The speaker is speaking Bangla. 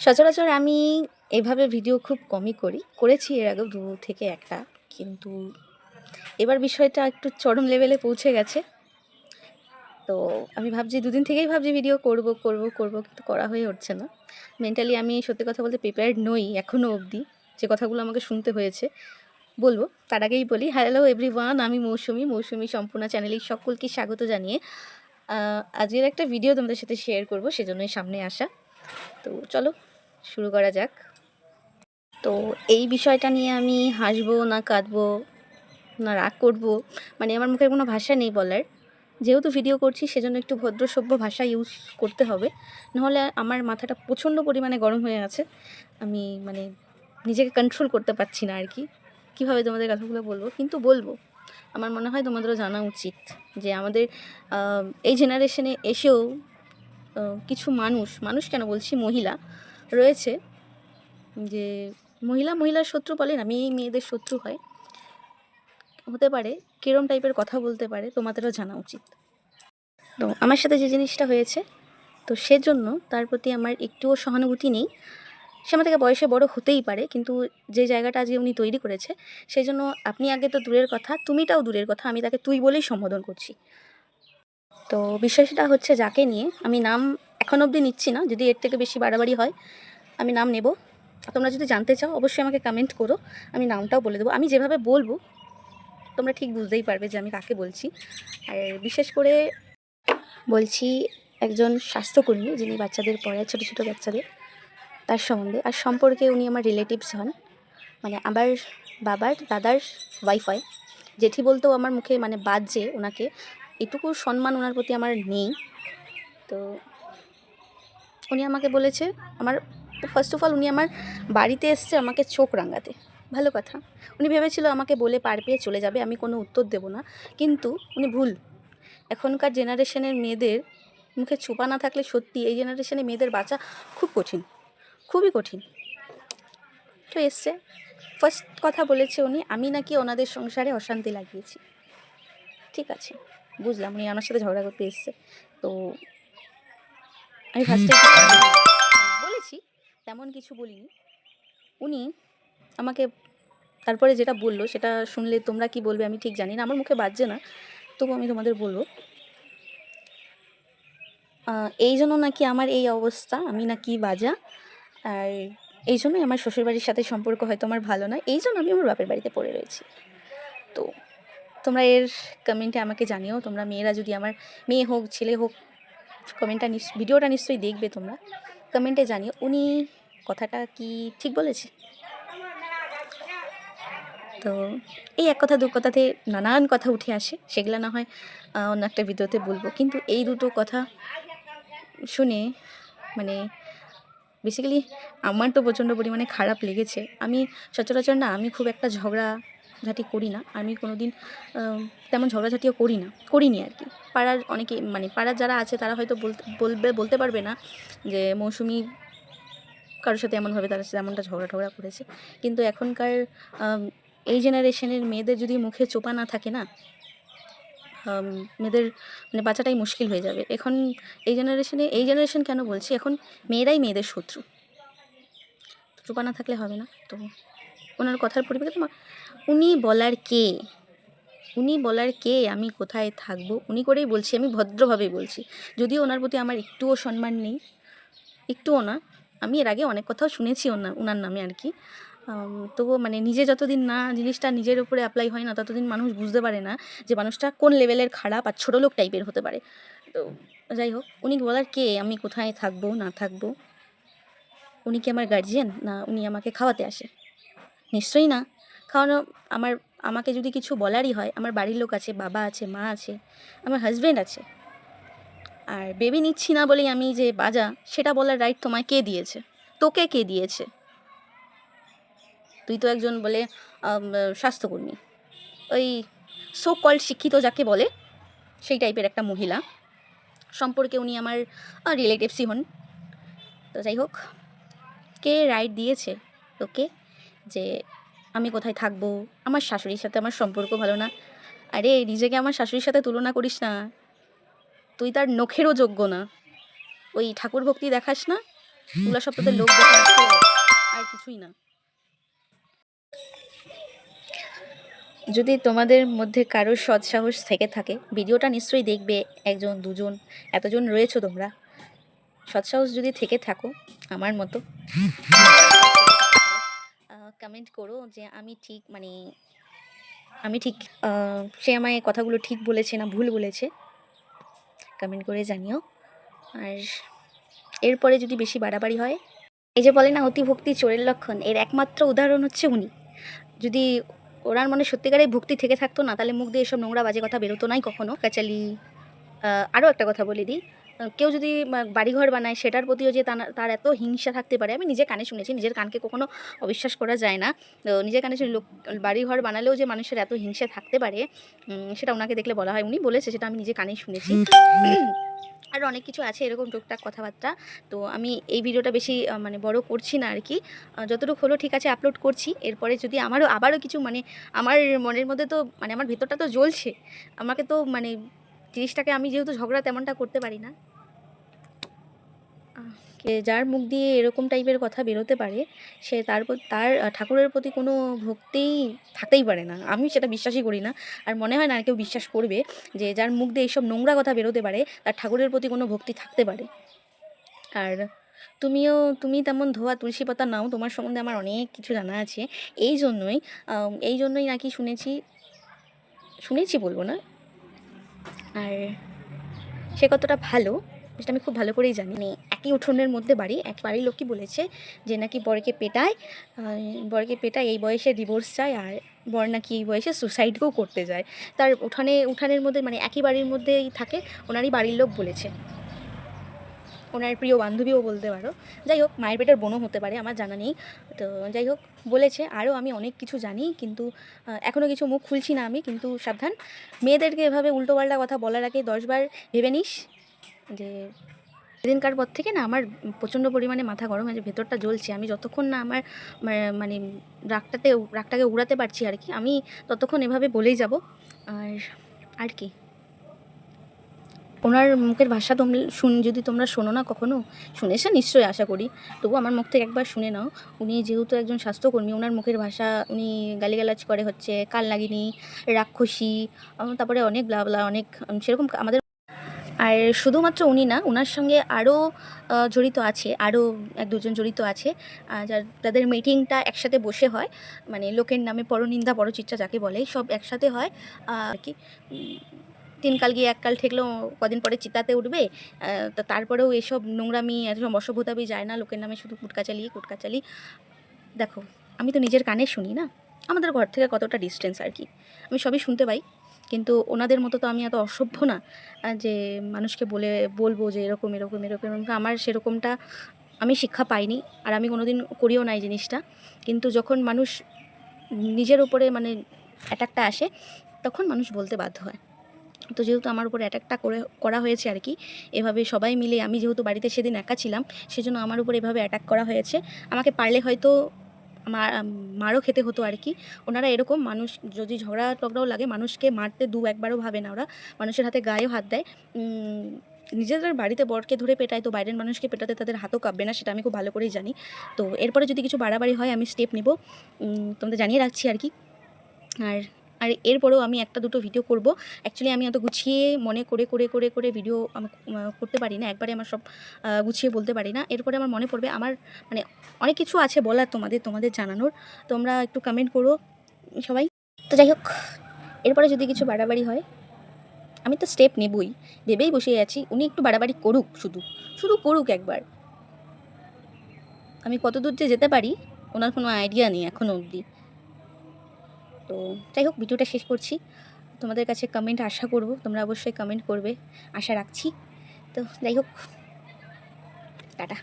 সচরাচর আমি এভাবে ভিডিও খুব কমই করেছি এর আগেও ২ থেকে ১ টা। কিন্তু এবার বিষয়টা একটু চরম লেভেলে পৌঁছে গেছে। তো আমি ভাবছি ২ দিন থেকেই ভাবছি ভিডিও করব কিন্তু করা হয়ে উঠছে না। মেন্টালি আমি সত্যি কথা বলতে প্রিপেয়ার্ড নই এখনো অবধি। যে কথাগুলো আমাকে শুনতে হয়েছে বলব। তার আগেই বলি, হ্যালো এভরিওয়ান, আমি মৌসুমী সম্পূর্ণা চ্যানেলে সকলকে স্বাগত জানিয়ে আজকের একটা ভিডিও তোমাদের সাথে শেয়ার করব, সেজন্যই সামনে আসা। তো চলো শুরু করা যাক। তো এই বিষয়টা নিয়ে আমি হাসবো না কাঁদবো না রাগ করব, মানে আমার মুখে কোনো ভাষা নেই বলার। যেহেতু ভিডিও করছি সেজন্য একটু ভদ্র সভ্য ভাষা ইউজ করতে হবে, নাহলে আমার মাথাটা প্রচণ্ড পরিমাণে গরম হয়ে আছে। আমি মানে নিজেকে কন্ট্রোল করতে পারছি না আর কি, কীভাবে তোমাদের কথাগুলো বলবো, কিন্তু বলবো। আমার মনে হয় তোমাদেরও জানা উচিত যে আমাদের এই জেনারেশনে এসেও কিছু মানুষ কেন বলছি, মহিলা রয়েছে যে মহিলার শত্রু বলে না, মেয়েদের শত্রু হতে পারে, কিরম টাইপের কথা বলতে পারে তোমাদেরও জানা উচিত। তো আমার সাথে যে জিনিসটা হয়েছে, তো সেজন্য তার প্রতি আমার একটুও সহানুভূতি নেই। সে আমার থেকে বয়সে বড় হতেই পারে, কিন্তু যে জায়গাটা আজকে উনি তৈরি করেছে, সেই জন্য আপনি আগে তো দূরের কথা, তুমিটাও দূরের কথা, আমি তাকে তুই বলেই সম্বোধন করছি। তো বিষয়টা হচ্ছে যাকে নিয়ে, আমি নাম এখন অবধি নিচ্ছি না, যদি এর থেকে বেশি বাড়াবাড়ি হয় আমি নাম নেব। তোমরা যদি জানতে চাও অবশ্যই আমাকে কমেন্ট করো, আমি নামটাও বলে দেবো। আমি যেভাবে বলবো তোমরা ঠিক বুঝতেই পারবে যে আমি কাকে বলছি। আর বিশেষ করে বলছি একজন স্বাস্থ্যকর্মী যিনি বাচ্চাদের পড়ায়, ছোটো ছোটো বাচ্চাদের, তার সম্বন্ধে। আর সম্পর্কে উনি আমার রিলেটিভস হন, মানে আমার বাবার দাদার ওয়াইফ হয়। জেঠি বলতেও আমার মুখে মানে বাজছে ওনাকে, এটুকু সম্মান ওনার প্রতি আমার নেই। তো উনি আমাকে বলেছে, আমার ফার্স্ট অফ অল উনি আমার বাড়িতে এসছে আমাকে চোখ রাঙাতে, ভালো কথা। উনি ভেবেছিল আমাকে বলে পার পেয়ে চলে যাবে, আমি কোনো উত্তর দেব না, কিন্তু উনি ভুল। এখনকার জেনারেশনের মেয়েদের মুখে চোপা না থাকলে সত্যি এই জেনারেশনে মেয়েদের বাঁচা খুব কঠিন, খুবই কঠিন। তো এসছে, ফার্স্ট কথা বলেছে উনি, আমি নাকি ওনাদের সংসারে অশান্তি লাগিয়েছি। ঠিক আছে, বুঝলাম উনি আমার সাথে ঝগড়া করতে এসছে। তো আমি ফার্স্টে বলেছি, তেমন কিছু বলিনি। উনি আমাকে তারপরে যেটা বললো সেটা শুনলে তোমরা কি বলবে আমি ঠিক জানি না, আমার মুখে বাজছে না, তবু আমি তোমাদের বলবো। এই জন্য নাকি আমার এই অবস্থা, আমি নাকি বাজা, আর এই জন্যই আমার শ্বশুরবাড়ির সাথে সম্পর্ক হয়তো আমার ভালো নয়, এই জন্য আমি আমার বাপের বাড়িতে পড়ে রয়েছি। তো তোমরা এর কমেন্টে আমাকে জানিও, তোমরা মেয়েরা যদি, আমার মেয়ে হোক ছেলে হোক, কমেন্টটা ভিডিওটা নিশ্চয়ই দেখবে, তোমরা কমেন্টে জানিও উনি কথাটা কি ঠিক বলেছে। তো এই এক কথা দু কথাতে নানান কথা উঠে আসে, সেগুলো না হয় অন্য একটা ভিডিওতে বলবো, কিন্তু এই দুটো কথা শুনে মানে বেসিক্যালি আমার তো প্রচণ্ড পরিমাণে খারাপ লেগেছে। আমি সচরাচর না, আমি খুব একটা ঝগড়াঝাটি করি না, আমি কোনো দিন তেমন ঝগড়াঝাটিও করিনি আর কি। পাড়ার অনেকে, মানে পাড়ার যারা আছে তারা হয়তো বলতে পারবে না যে মৌসুমি কারোর সাথে এমনভাবে তাদের সাথে এমনটা ঝগড়া করেছে, কিন্তু এখনকার এই জেনারেশনের মেয়েদের যদি মুখে চোপা না থাকে না, মেয়েদের মানে বাঁচাটাই মুশকিল হয়ে যাবে। এখন এই জেনারেশন কেন বলছি, এখন মেয়েরাই মেয়েদের শত্রু, চোপা না থাকলে হবে না। তো ওনার কথার পরিপ্রেক্ষিতে উনি বলার কে আমি কোথায় থাকবো, উনি করেই বলছি, আমি ভদ্রভাবেই বলছি। যদিও ওনার প্রতি আমার একটুও সম্মান নেই, একটুও না। আমি এর আগে অনেক কথাও শুনেছি ওনার নামে আর কি, তবুও মানে নিজে যতদিন না জিনিসটা নিজের উপরে অ্যাপ্লাই হয় না, ততদিন মানুষ বুঝতে পারে না যে মানুষটা কোন লেভেলের খারাপ আর ছোটো লোক টাইপের হতে পারে। তো যাই হোক, উনি বলার কে আমি কোথায় থাকবো না থাকবো? উনি কি আমার গার্জিয়ান, না উনি আমাকে খাওয়াতে আসে? নিশ্চয়ই না। খাওয়ানো, আমাকে যদি কিছু বলারই হয়, আমার বাড়ির লোক আছে, বাবা আছে, মা আছে, আমার হাজব্যান্ড আছে। আর বেবি নিচ্ছি না বলেই আমি যে বাজা, সেটা বলার রাইট তোমায় কে দিয়েছে? তোকে কে দিয়েছে? তুই তো একজন বলে স্বাস্থ্যকর্মী, ওই সো কল্ড শিক্ষিত যাকে বলে, সেই টাইপের একটা মহিলা। সম্পর্কে উনি আমার রিলেটিভসই হন। তো যাই হোক, কে রাইট দিয়েছে তোকে যে আমি কোথায় থাকবো? আমার শাশুড়ির সাথে আমার সম্পর্ক ভালো না। আরে নিজেকে আমার শাশুড়ির সাথে তুলনা করিস না, তুই তার নখেরও যোগ্য না। ওই ঠাকুর ভক্তি দেখাস না, ওগুলো সব তোদের লোক দেখাচ্ছে, আর কিছুই না। যদি তোমাদের মধ্যে কারোর সৎসাহস থেকে থাকে, ভিডিওটা নিশ্চয়ই দেখবে। একজন দুজন এতজন রয়েছো তোমরা, সৎসাহস যদি থেকে থাকো আমার মতো, কমেন্ট করো যে আমি ঠিক, মানে আমি ঠিক, সে আমায় কথাগুলো ঠিক বলেছে না ভুল বলেছে, কমেন্ট করে জানিও। আর এরপরে যদি বেশি বাড়াবাড়ি হয়, এই যে বলে না অতি ভক্তি চোরের লক্ষণ, এর একমাত্র উদাহরণ হচ্ছে উনি। যদি ওনার মনে সত্যিকারের ভক্তি থেকে থাকতো না, তাহলে মুখ দিয়ে এসব নোংরা বাজে কথা বেরোতো নাই কখনো। কাচালি আরও একটা কথা বলে দিই, কেউ যদি বাড়িঘর বানায় সেটার প্রতিও যে তার এত হিংসা থাকতে পারে, আমি নিজের কানে শুনেছি, নিজের কানকে কখনো অবিশ্বাস করা যায় না। তো নিজের কানে শুনে বাড়িঘর বানালেও যে মানুষের এত হিংসা থাকতে পারে, সেটা ওনাকে দেখলে বলা হয়, উনি বলেছে, সেটা আমি নিজে কানেই শুনেছি। আরও অনেক কিছু আছে এরকম টুকটাক কথাবার্তা। তো আমি এই ভিডিওটা বেশি মানে বড় করছি না আর কি, যতটুকু হলো ঠিক আছে আপলোড করছি। এরপরে যদি আবারও কিছু, মানে আমার মনের মধ্যে তো, মানে আমার ভেতরটা তো জ্বলছে, আমাকে তো, মানে জিনিসটাকে আমি যেহেতু ঝগড়া তেমনটা করতে পারি না, যার মুখ দিয়ে এরকম টাইপের কথা বেরোতে পারে, সে তার ঠাকুরের প্রতি কোনো ভক্তিই থাকতেই পারে না। আমি সেটা বিশ্বাসই করি না, আর মনে হয় না আর কেউ বিশ্বাস করবে যে যার মুখ দিয়ে এইসব নোংরা কথা বেরোতে পারে তার ঠাকুরের প্রতি কোনো ভক্তি থাকতে পারে। আর তুমি তেমন ধোয়া তুলসী পাতা নাও, তোমার সম্বন্ধে আমার অনেক কিছু জানা আছে। এই জন্যই নাকি শুনেছি বলবো না, আর সে কতটা ভালো সেটা আমি খুব ভালো করেই জানি। মানে একই উঠোনের মধ্যে বাড়ি, এক বাড়ির লোকই বলেছে যে নাকি বরকে পেটায় এই বয়সে ডিভোর্স চায়, আর বর নাকি এই বয়সে সুসাইডও করতে যায়। তার উঠানের মধ্যে, মানে একই বাড়ির মধ্যেই থাকে, ওনারই বাড়ির লোক বলেছে, ওনার প্রিয় বান্ধবীও বলতে পারো। যাই হোক, মায়ের পেটের বোনও হতে পারে, আমার জানা নেই। তো যাই হোক, বলেছে। আরও আমি অনেক কিছু জানি, কিন্তু এখনও কিছু মুখ খুলছি না আমি, কিন্তু সাবধান, মেয়েদেরকে এভাবে উল্টোপাল্টা কথা বলার আগে 10বার ভেবে নিস। যে সেদিনকার পর থেকে না আমার প্রচণ্ড পরিমাণে মাথা গরম হয়েছে, ভেতরটা জ্বলছে। আমি যতক্ষণ না আমার মানে রাগটাকে উড়াতে পারছি আর কি, আমি ততক্ষণ এভাবে বলেই যাব। আর কি, ওনার মুখের ভাষা যদি তোমরা শোনো না কখনো, শুনেছো নিশ্চয়ই আশা করি, তবু আমার মুখ থেকে একবার শুনে নাও। উনি যেহেতু একজন স্বাস্থ্যকর্মী, ওনার মুখের ভাষা, উনি গালিগালাজ করে হচ্ছে কালনাগিনী, রাক্ষসী, তারপরে অনেক ব্লা অনেক সেরকম আমাদের। আর শুধুমাত্র উনি না, ওনার সঙ্গে আরও জড়িত আছে, আরও এক দুজন জড়িত আছে, যাদের মিটিংটা একসাথে বসে হয়, মানে লোকের নামে পরনিন্দা পরচর্চা যাকে বলে, সব একসাথে হয় আর কি। 3 কাল গিয়ে 1 কাল ঠেকলেও কদিন পরে চিতাতে উঠবে। তো তারপরেও এসব নোংরামি, এসব অসভ্যতামি যায় না, লোকের নামে শুধু কুটকাচালি। দেখো, আমি তো নিজের কানে শুনি না, আমাদের ঘর থেকে কতটা ডিস্টেন্স আর কি, আমি সবই শুনতে পাই। কিন্তু ওনাদের মতো তো আমি এত অসভ্য না যে মানুষকে বলবো যে এরকম এরকম এরকম এরকম। আমার সেরকমটা আমি শিক্ষা পাইনি, আর আমি কোনোদিন করিও না এই জিনিসটা। কিন্তু যখন মানুষ নিজের উপরে, মানে অ্যাটাকটা আসে, তখন মানুষ বলতে বাধ্য হয়। তো যেহেতু আমার উপরে অ্যাটাকটা করা হয়েছে আর কি, এভাবে সবাই মিলে, আমি যেহেতু বাড়িতে সেদিন একা ছিলাম, সেজন্য আমার উপর এভাবে অ্যাটাক করা হয়েছে। আমাকে পারলে হয়তো মারও খেতে হতো আর কি। ওনারা এরকম, মানুষ যদি ঝগড়াও লাগে, মানুষকে মারতে একবারও ভাবে না ওরা, মানুষের হাতে গায়েও হাত দেয়। নিজেদের বাড়িতে বরকে ধরে পেটায়, তো বাইরের মানুষকে পেটাতে তাদের হাতও কাঁপবে না, সেটা আমি খুব ভালো করেই জানি। তো এরপরে যদি কিছু বাড়াবাড়ি হয় আমি স্টেপ নেব, তোমাদের জানিয়ে রাখছি আর কি। আর আর এরপরেও আমি একটা দুটো ভিডিও করব। অ্যাকচুয়ালি আমি অত গুছিয়ে মনে করে ভিডিও আমি করতে পারি না, একবারে আমার সব গুছিয়ে বলতে পারি না। এরপরে আমার মনে পড়বে, আমার মানে অনেক কিছু আছে বলার, তোমাদের জানানোর। তোমরা একটু কমেন্ট করো সবাই। তো যাই হোক, এরপরে যদি কিছু বাড়াবাড়ি হয়, আমি তো স্টেপ নেবই, ভেবেই বসে আছি। উনি একটু বাড়াবাড়ি করুক, শুধু করুক একবার। আমি কত দূর যে যেতে পারি ওনার কোনো আইডিয়া নেই এখনও অবধি। তো যাই হোক, ভিডিওটা শেষ করছি। তোমাদের কাছে কমেন্ট আশা করব, তোমরা অবশ্যই কমেন্ট করবে, আশা রাখছি। তো যাই হোক, টাটা।